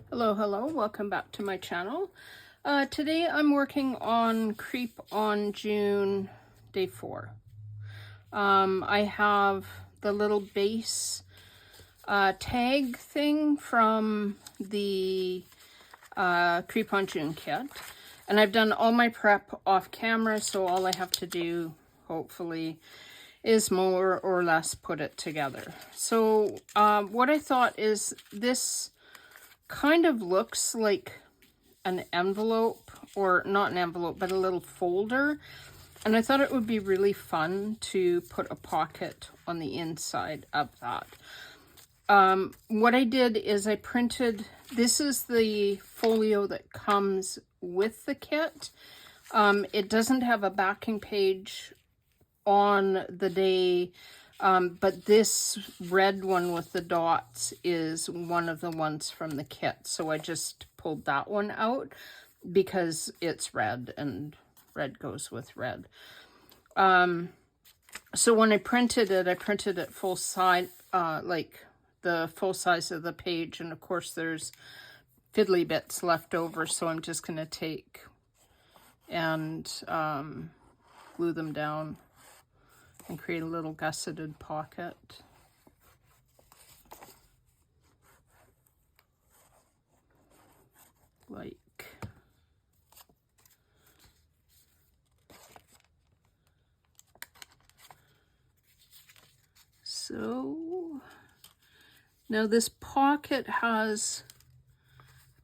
Hello, welcome back to my channel. Today I'm working on Creep on June day 4. I have the little base tag thing from the Creep on June kit, and I've done all my prep off camera, so all I have to do, hopefully, is more or less put it together. So what I thought is this kind of looks like an envelope, or not an envelope, but a little folder. And I thought it would be really fun to put a pocket on the inside of that. What I did is I printed, this is the folio that comes with the kit. It doesn't have a backing page on the day, but this red one with the dots is one of the ones from the kit. So I just pulled that one out because it's red and red goes with red. So when I printed it full size, like the full size of the page. And of course there's fiddly bits left over. So I'm just going to take and glue them down and create a little gusseted pocket. Like so. Now this pocket has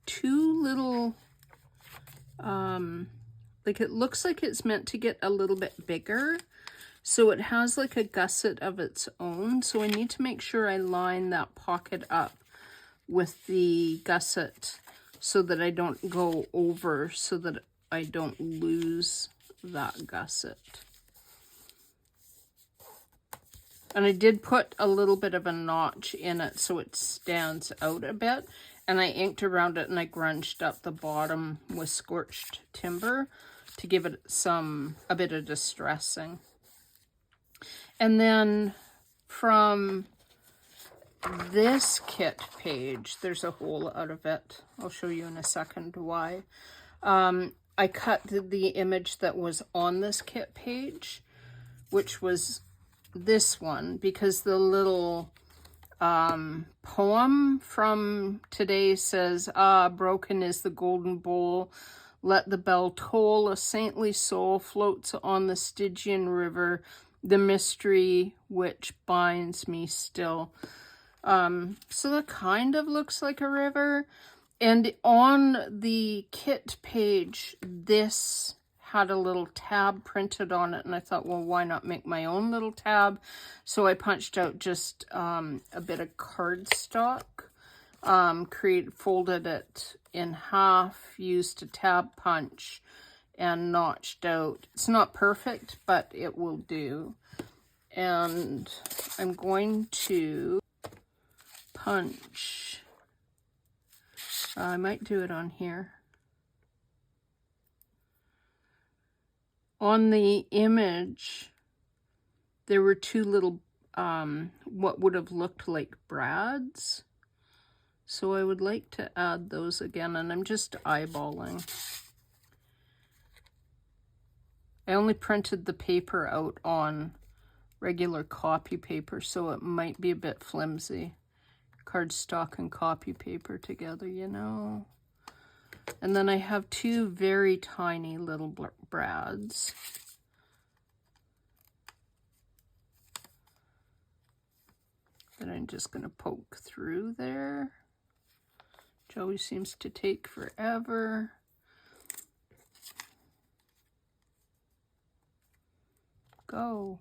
two little, like it looks like it's meant to get a little bit bigger. So it has like a gusset of its own. So I need to make sure I line that pocket up with the gusset so that I don't go over, so that I don't lose that gusset. And I did put a little bit of a notch in it so it stands out a bit. And I inked around it and I grunged up the bottom with scorched timber to give it a bit of distressing. And then from this kit page, there's a hole out of it. I'll show you in a second why. I cut the image that was on this kit page, which was this one, because the little poem from today says, broken is the golden bowl, let the bell toll, a saintly soul floats on the Stygian river, the mystery which binds me still. So that kind of looks like a river. And on the kit page, this had a little tab printed on it. And I thought, well, why not make my own little tab? So I punched out just a bit of cardstock, folded it in half, used a tab punch, and notched out. It's not perfect, but it will do. And I'm going to punch. I might do it on here. On the image, there were two little, what would have looked like brads. So I would like to add those again, and I'm just eyeballing. I only printed the paper out on regular copy paper, so it might be a bit flimsy. Cardstock and copy paper together, you know. And then I have two very tiny little brads. That I'm just going to poke through there, which always seems to take forever. Go.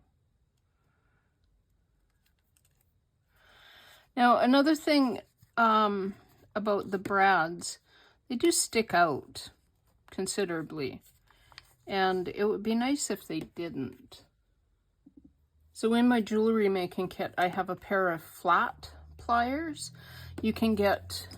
Now, another thing about the brads, they do stick out considerably, and it would be nice if they didn't. So in my jewelry making kit, I have a pair of flat pliers. You can get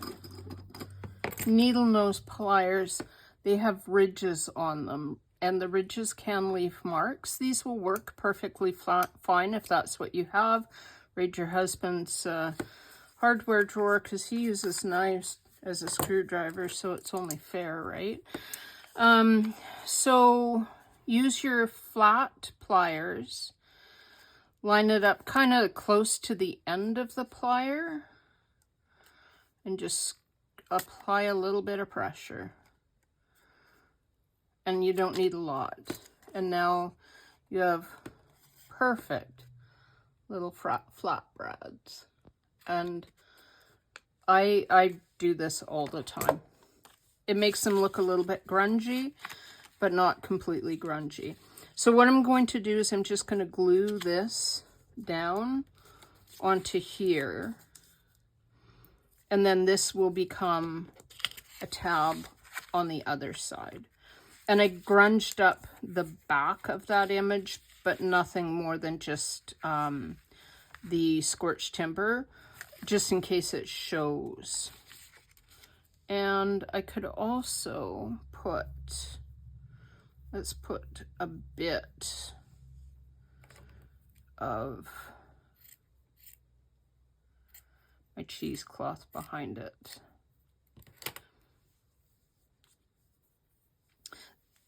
needle nose pliers. They have ridges on them, and the ridges can leave marks. These will work perfectly fine if that's what you have. Raid your husband's hardware drawer, because he uses knives as a screwdriver, so it's only fair, right? So use your flat pliers, line it up kind of close to the end of the plier, and just apply a little bit of pressure. And you don't need a lot. And now you have perfect little flatbreads. And I do this all the time. It makes them look a little bit grungy, but not completely grungy. So what I'm going to do is I'm just going to glue this down onto here. And then this will become a tab on the other side. And I grunged up the back of that image, but nothing more than just the scorched timber, just in case it shows. And I could also put, let's put a bit of my cheesecloth behind it.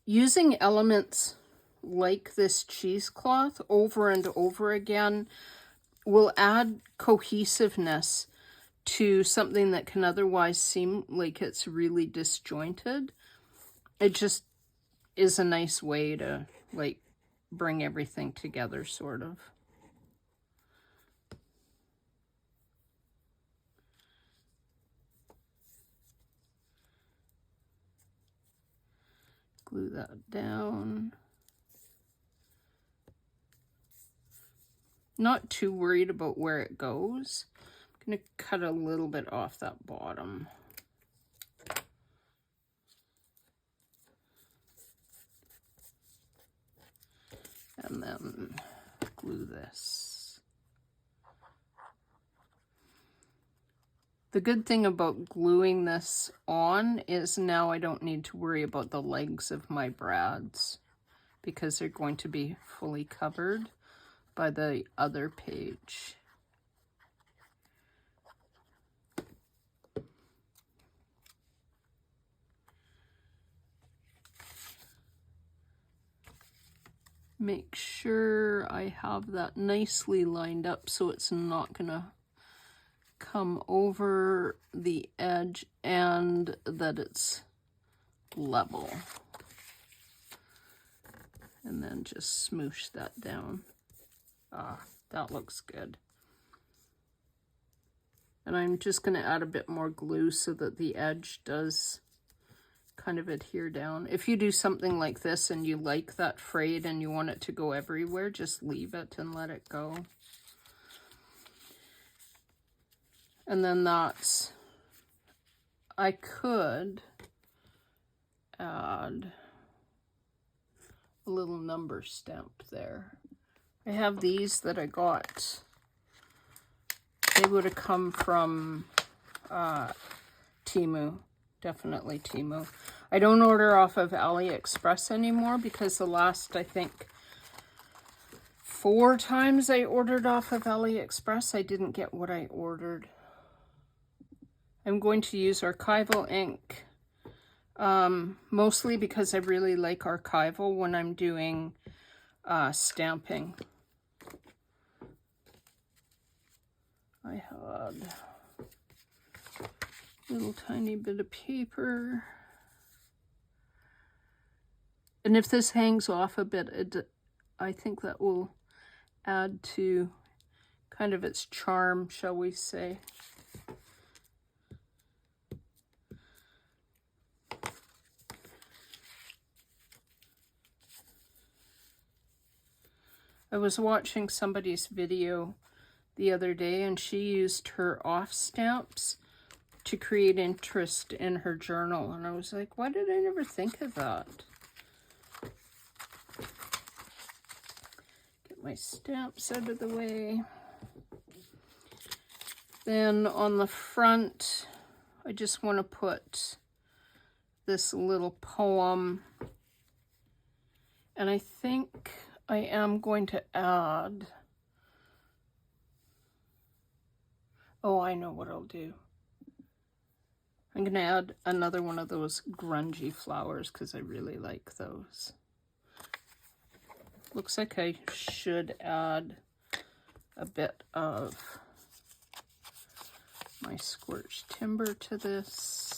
Using elements like this cheesecloth over and over again will add cohesiveness to something that can otherwise seem like it's really disjointed. It just is a nice way to like bring everything together, sort of. Glue that down. Not too worried about where it goes. I'm going to cut a little bit off that bottom. And then glue this. The good thing about gluing this on is now I don't need to worry about the legs of my brads because they're going to be fully covered by the other page. Make sure I have that nicely lined up so it's not gonna come over the edge and that it's level. And then just smoosh that down. Ah, that looks good. And I'm just going to add a bit more glue so that the edge does kind of adhere down. If you do something like this and you like that frayed and you want it to go everywhere, just leave it and let it go. And then that's, I could add a little number stamp there. I have these that I got. They would have come from Temu, definitely Temu. I don't order off of AliExpress anymore because the last, I think, 4 times I ordered off of AliExpress, I didn't get what I ordered. I'm going to use Archival ink, mostly because I really like Archival when I'm doing stamping. I had a little tiny bit of paper. And if this hangs off a bit, I think that will add to kind of its charm, shall we say. I was watching somebody's video the other day and she used her off stamps to create interest in her journal. And I was like, why did I never think of that? Get my stamps out of the way. Then on the front, I just want to put this little poem. And I think I am going to add, oh, I know what I'll do. I'm going to add another one of those grungy flowers because I really like those. Looks like I should add a bit of my scorched timber to this.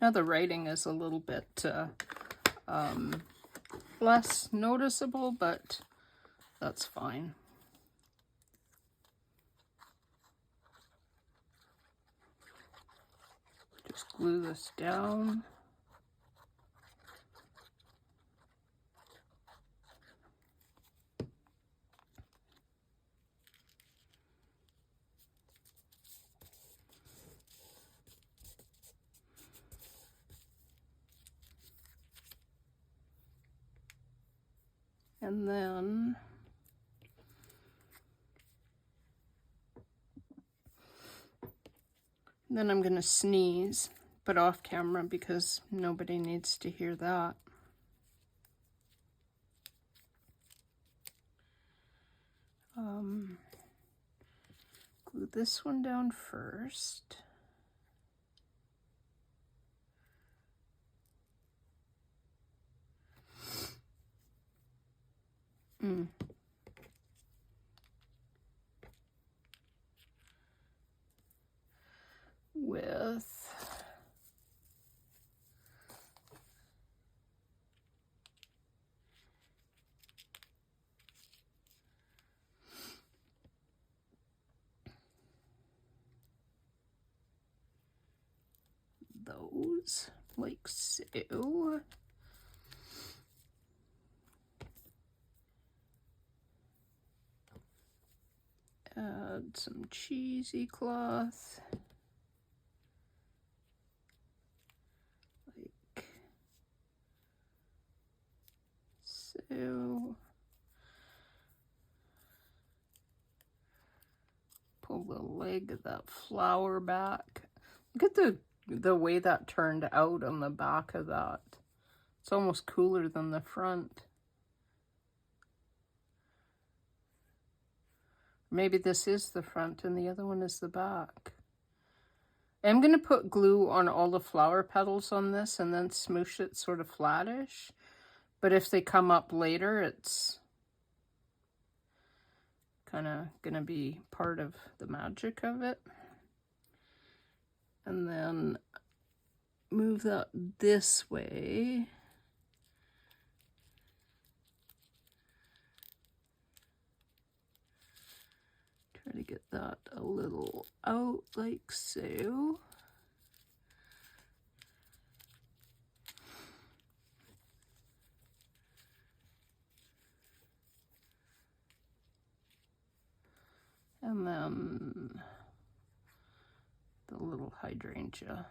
Now the writing is a little bit less noticeable, but that's fine. Just glue this down. And then I'm going to sneeze, but off camera because nobody needs to hear that. Glue this one down first. With those, like so. Add some cheesy cloth. Like so. Pull the leg of that flower back. Look at the way that turned out on the back of that. It's almost cooler than the front. Maybe this is the front and the other one is the back. I'm going to put glue on all the flower petals on this and then smoosh it sort of flattish. But if they come up later, it's kind of going to be part of the magic of it. And then move that this way. Try to get that a little out like so. And then the little hydrangea.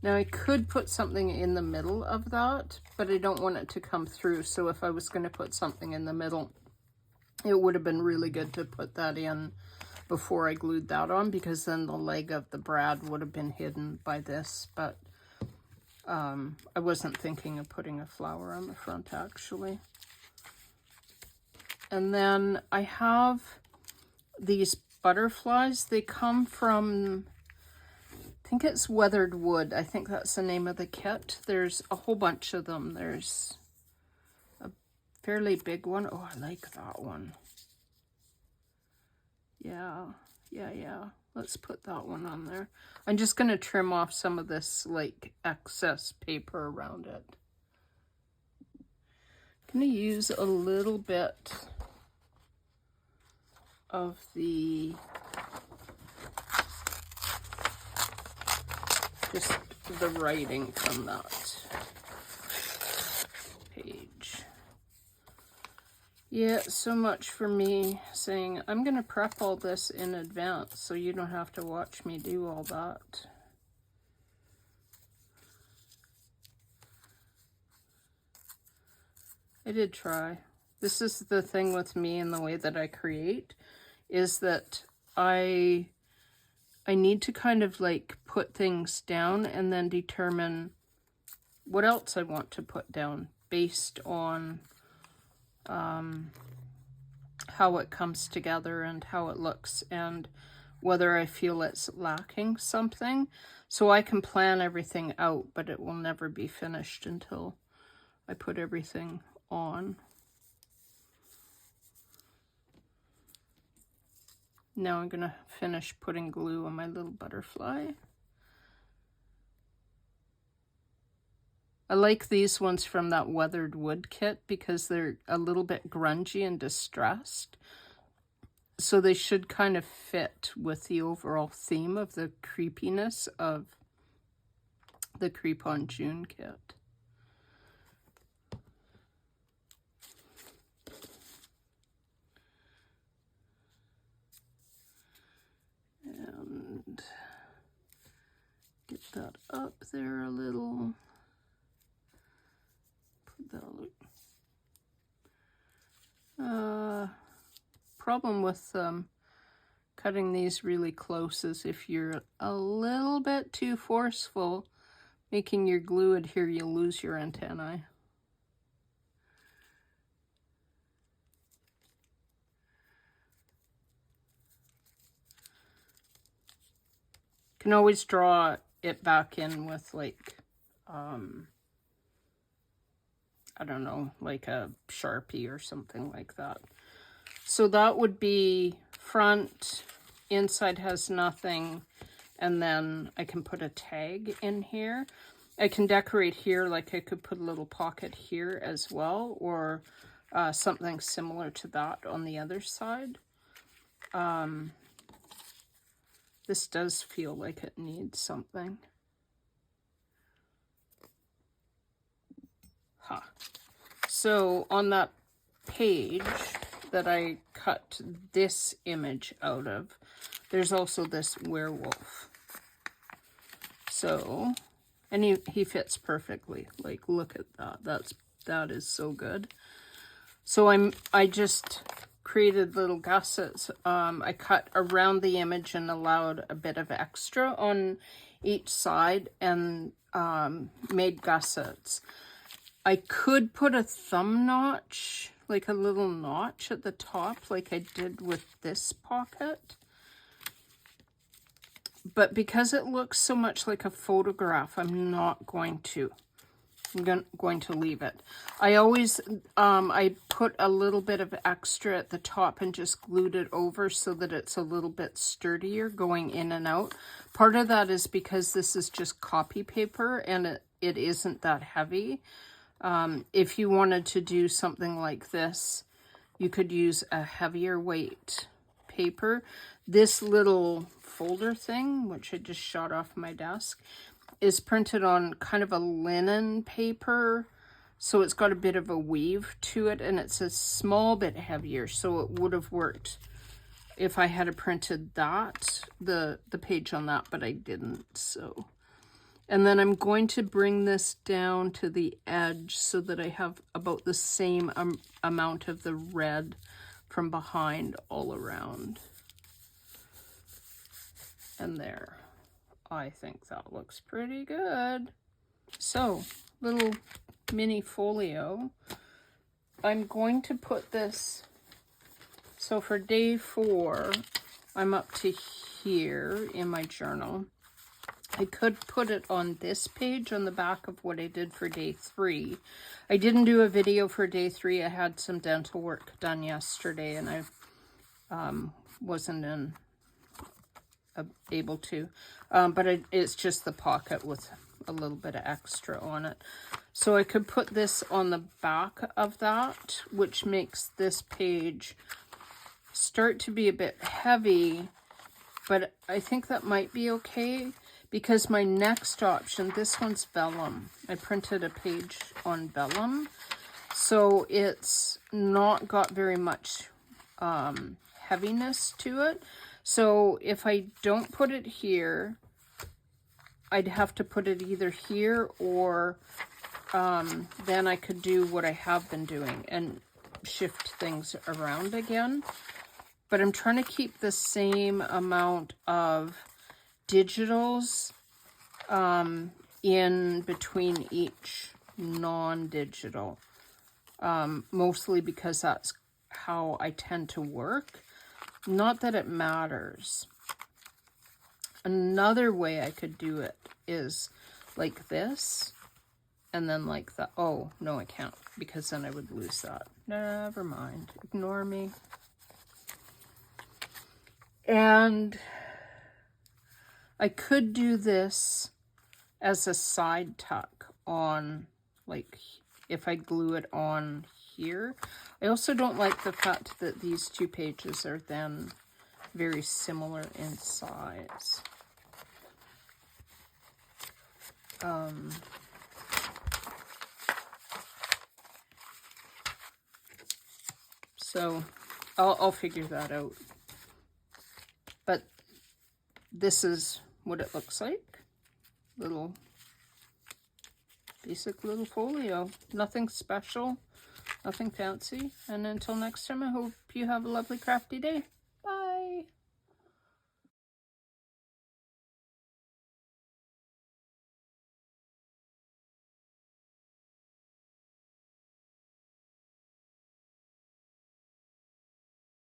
Now I could put something in the middle of that, but I don't want it to come through. So if I was going to put something in the middle, it would have been really good to put that in before I glued that on, because then the leg of the brad would have been hidden by this. But I wasn't thinking of putting a flower on the front actually. And then I have these butterflies. They come from, I think it's Weathered Wood. I think that's the name of the kit. There's a whole bunch of them. There's a fairly big one. Oh, I like that one. Yeah. Let's put that one on there. I'm just going to trim off some of this like excess paper around it. I'm going to use a little bit of the just the writing from that page. Yeah, so much for me saying I'm going to prep all this in advance so you don't have to watch me do all that. I did try. This is the thing with me and the way that I create, is that I need to kind of like put things down and then determine what else I want to put down based on how it comes together and how it looks and whether I feel it's lacking something. So I can plan everything out, but it will never be finished until I put everything on. Now I'm gonna finish putting glue on my little butterfly. I like these ones from that Weathered Wood kit because they're a little bit grungy and distressed. So they should kind of fit with the overall theme of the creepiness of the Creep on June kit. And get that up there a little. Put that problem with cutting these really close is if you're a little bit too forceful making your glue adhere, you'll lose your antennae. Can always draw it back in with like, I don't know, like a Sharpie or something like that. So that would be front, inside has nothing, and then I can put a tag in here. I can decorate here, like I could put a little pocket here as well, or something similar to that on the other side. This does feel like it needs something. So on that page that I cut this image out of, there's also this werewolf. So, and he fits perfectly. Like, look at that. That is so good. So I just created little gussets. I cut around the image and allowed a bit of extra on each side and made gussets. I could put a thumb notch, like a little notch at the top, like I did with this pocket. But because it looks so much like a photograph, I'm not going to. I'm going to leave it. I always, I put a little bit of extra at the top and just glued it over so that it's a little bit sturdier going in and out. Part of that is because this is just copy paper and it isn't that heavy. If you wanted to do something like this, you could use a heavier weight paper. This little folder thing, which I just shot off my desk, is printed on kind of a linen paper. So it's got a bit of a weave to it and it's a small bit heavier. So it would have worked if I had printed that, the page on that, but I didn't, so. And then I'm going to bring this down to the edge so that I have about the same amount of the red from behind all around. And there. I think that looks pretty good. So, little mini folio. I'm going to put this, so for day 4, I'm up to here in my journal. I could put it on this page on the back of what I did for day 3. I didn't do a video for day 3. I had some dental work done yesterday and I wasn't able to. But it's just the pocket with a little bit of extra on it. So I could put this on the back of that, which makes this page start to be a bit heavy, but I think that might be okay. Because my next option, this one's vellum. I printed a page on vellum. So it's not got very much heaviness to it. So if I don't put it here, I'd have to put it either here or then I could do what I have been doing and shift things around again. But I'm trying to keep the same amount of digitals in between each non-digital. Mostly because that's how I tend to work. Not that it matters. Another way I could do it is like this, and then like that. Oh, no, I can't, because then I would lose that. Never mind. Ignore me. And I could do this as a side tuck on, like, if I glue it on here. I also don't like the fact that these two pages are then very similar in size. So I'll figure that out. But this is what it looks like. Basic little folio. Nothing special, nothing fancy. And until next time, I hope you have a lovely crafty day.